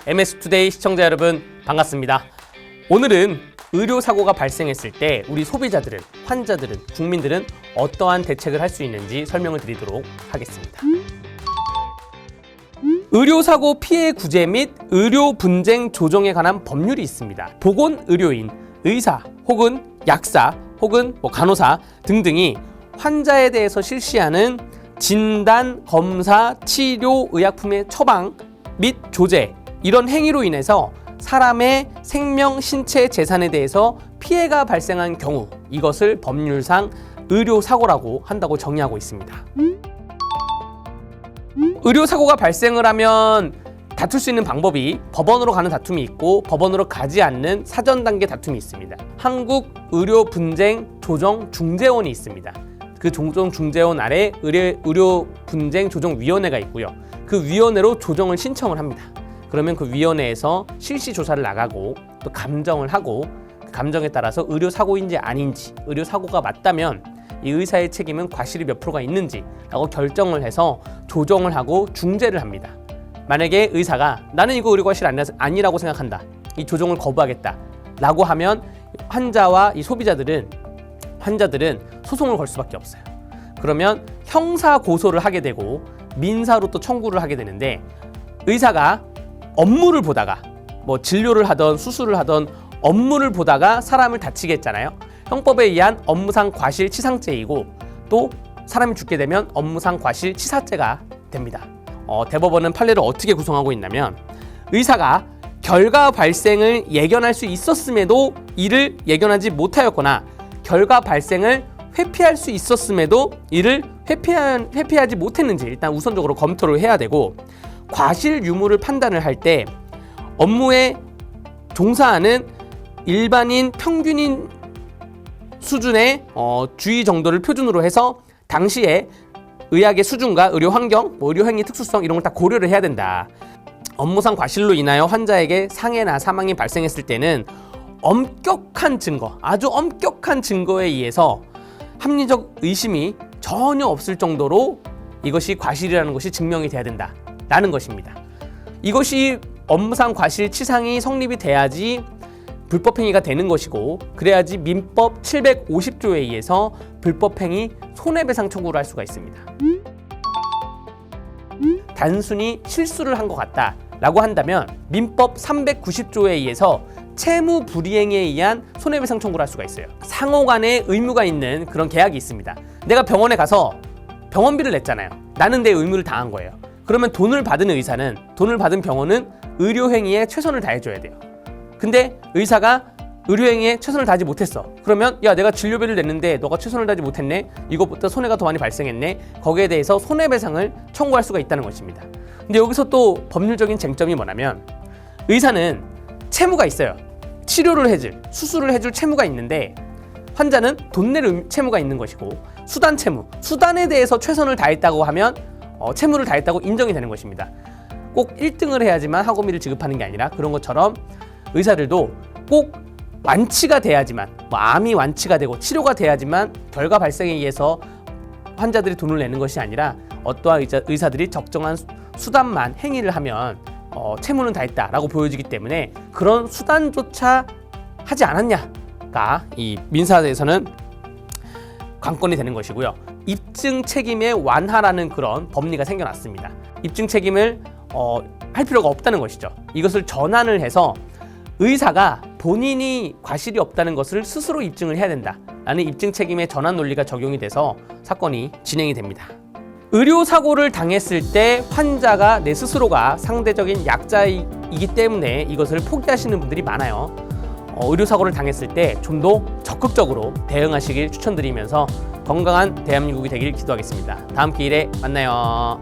MS투데이 시청자 여러분 반갑습니다. 오늘은 의료사고가 발생했을 때 우리 소비자들은, 환자들은, 국민들은 어떠한 대책을 할 수 있는지 설명을 드리도록 하겠습니다. 의료사고 피해 구제 및 의료 분쟁 조정에 관한 법률이 있습니다. 보건의료인, 의사 혹은 약사 혹은 간호사 등등이 환자에 대해서 실시하는 진단, 검사, 치료, 의약품의 처방 및 조제, 이런 행위로 인해서 사람의 생명, 신체, 재산에 대해서 피해가 발생한 경우, 이것을 법률상 의료사고라고 한다고 정의하고 있습니다. 의료사고가 발생을 하면 다툴 수 있는 방법이 법원으로 가는 다툼이 있고 법원으로 가지 않는 사전 단계 다툼이 있습니다. 한국의료분쟁조정중재원이 있습니다. 그 조정중재원 아래 의료분쟁조정위원회가 있고요. 그 위원회로 조정을 신청을 합니다. 그러면 그 위원회에서 실시 조사를 나가고 또 감정을 하고 그 감정에 따라서 의료사고인지 아닌지, 의료사고가 맞다면 이 의사의 책임은 과실이 몇 프로가 있는지 라고 결정을 해서 조정을 하고 중재를 합니다. 만약에 의사가 나는 이거 의료과실 아니라고 생각한다, 이 조정을 거부하겠다 라고 하면 환자와 이 환자들은 소송을 걸 수밖에 없어요. 그러면 형사 고소를 하게 되고 민사로 또 청구를 하게 되는데, 의사가 업무를 보다가 진료를 하던 수술을 하던 업무를 보다가 사람을 다치게 했잖아요. 형법에 의한 업무상 과실치상죄이고 또 사람이 죽게 되면 업무상 과실치사죄가 됩니다. 대법원은 판례를 어떻게 구성하고 있냐면, 의사가 결과 발생을 예견할 수 있었음에도 이를 예견하지 못하였거나 결과 발생을 회피할 수 있었음에도 이를 회피하지 못했는지 일단 우선적으로 검토를 해야 되고, 과실 유무를 판단을 할 때 업무에 종사하는 일반인 평균인 수준의 주의 정도를 표준으로 해서 당시에 의학의 수준과 의료 환경, 의료 행위 특수성 이런 걸 다 고려를 해야 된다. 업무상 과실로 인하여 환자에게 상해나 사망이 발생했을 때는 엄격한 증거, 아주 엄격한 증거에 의해서 합리적 의심이 전혀 없을 정도로 이것이 과실이라는 것이 증명이 돼야 된다라는 것입니다. 이것이 업무상 과실치상이 성립이 돼야지 불법행위가 되는 것이고, 그래야지 민법 750조에 의해서 불법행위 손해배상 청구를 할 수가 있습니다. 단순히 실수를 한 것 같다라고 한다면 민법 390조에 의해서 채무 불이행에 의한 손해배상 청구를 할 수가 있어요. 상호 간에 의무가 있는 그런 계약이 있습니다. 내가 병원에 가서 병원비를 냈잖아요. 나는 내 의무를 다한 거예요. 그러면 돈을 받은 의사는, 돈을 받은 병원은 의료행위에 최선을 다해줘야 돼요. 근데 의사가 의료행위에 최선을 다하지 못했어. 그러면 야, 내가 진료비를 냈는데 너가 최선을 다하지 못했네, 이것보다 손해가 더 많이 발생했네, 거기에 대해서 손해배상을 청구할 수가 있다는 것입니다. 근데 여기서 또 법률적인 쟁점이 뭐냐면, 의사는 채무가 있어요. 치료를 해줄, 수술을 해줄 채무가 있는데 환자는 돈 낼 채무가 있는 것이고, 수단 채무, 수단에 대해서 최선을 다했다고 하면 채무를 다했다고 인정이 되는 것입니다. 꼭 1등을 해야지만 학고비를 지급하는 게 아니라, 그런 것처럼 의사들도 꼭 완치가 돼야지만, 암이 완치가 되고 치료가 돼야지만 결과 발생에 의해서 환자들이 돈을 내는 것이 아니라, 어떠한 의사들이 적정한 수단만 행위를 하면 채무는 다 했다라고 보여지기 때문에 그런 수단조차 하지 않았냐가 이 민사에서는 관건이 되는 것이고요. 입증 책임의 완화라는 그런 법리가 생겨났습니다. 입증 책임을 할 필요가 없다는 것이죠. 이것을 전환을 해서 의사가 본인이 과실이 없다는 것을 스스로 입증을 해야 된다라는 입증 책임의 전환 논리가 적용이 돼서 사건이 진행이 됩니다. 의료사고를 당했을 때 환자가 내 스스로가 상대적인 약자이기 때문에 이것을 포기하시는 분들이 많아요. 의료사고를 당했을 때 좀 더 적극적으로 대응하시길 추천드리면서 건강한 대한민국이 되길 기도하겠습니다. 다음 기회에 만나요.